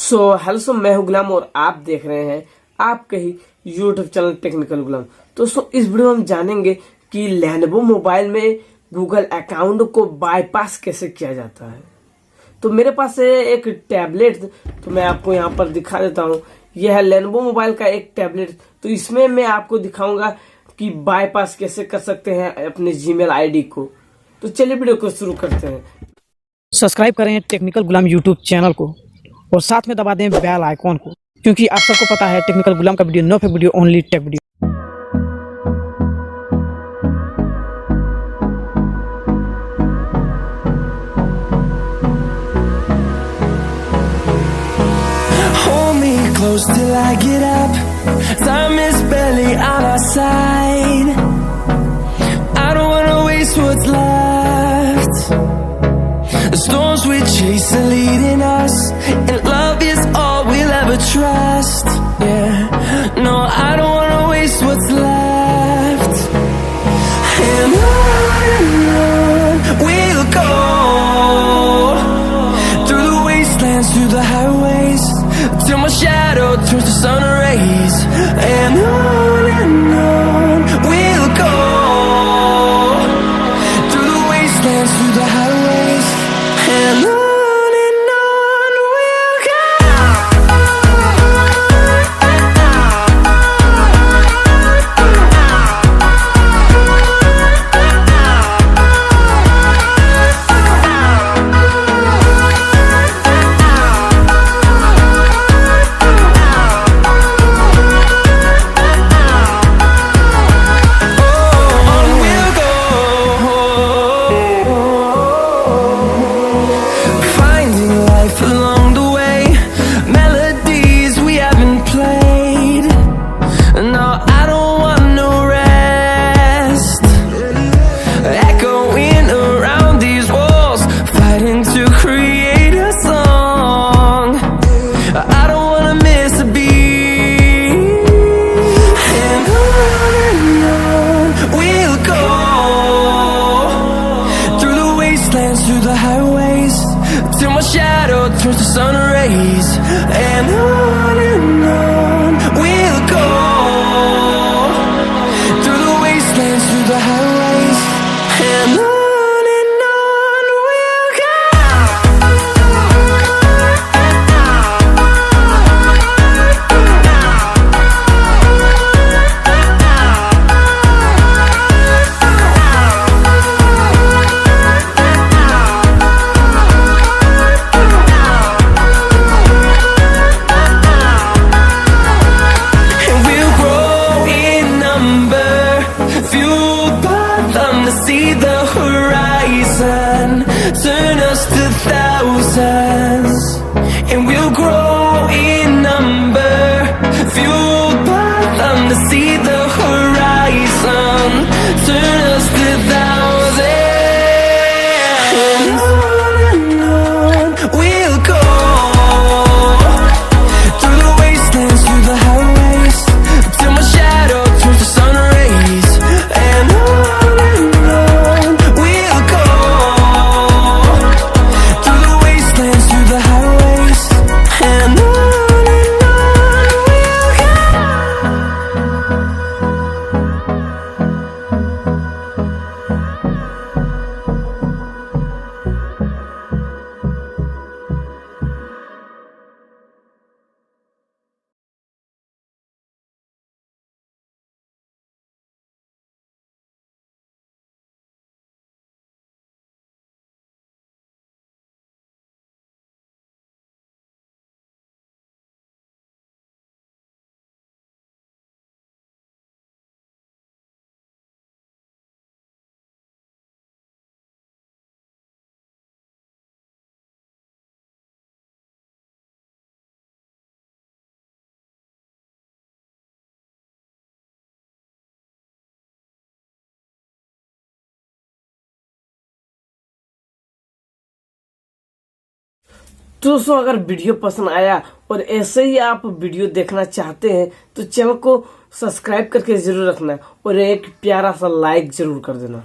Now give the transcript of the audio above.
Hello मैं हूं गुलाम और आप देख रहे हैं आपके ही यूट्यूब चैनल टेक्निकल गुलाम। दोस्तों इस वीडियो में हम जानेंगे कि लेनोवो मोबाइल में गूगल अकाउंट को बाईपास कैसे किया जाता है। तो मेरे पास है एक टैबलेट, तो मैं आपको यहाँ पर दिखा देता हूँ। यह है लेनोवो मोबाइल का एक टैबलेट। तो इसमें मैं आपको दिखाऊंगा कि बाईपास कैसे कर सकते हैं अपने जीमेल आईडी को। तो चलिए वीडियो को शुरू करते हैं। सब्सक्राइब करें टेक्निकल गुलाम यूट्यूब चैनल को और साथ में दबा दें बेल आइकॉन को, क्योंकि आप सबको पता है टेक्निकल गुलाम का video no fake video, only tech video. Hold me close till I get up. Time is barely on our side. I don't wanna waste what's left. The storms we chase are leading us, and love is all we'll ever trust. Yeah, no, I don't wanna waste what's left. And on we'll go, through the wastelands, through the highways, till my shadow turns to sun rays. And on we'll go, through the wastelands, through the highways, and on we'll go. Through the highways, till my shadow turns to sun rays. And on we'll go, through the wastelands, through the highways, and on we'll go. See the horizon, turn us to thousands, and we'll grow in number, fueled by them to see the horizon, turn us to thousands, and on we'll go, through the wastelands, through the highways, till my shadow turns to sun rays. And दोस्तों अगर video पसंद आया और ऐसे ही आप video देखना चाहते हैं तो चैनल को सब्सक्राइब करके जरूर रखना और एक प्यारा सा लाइक जरूर कर देना।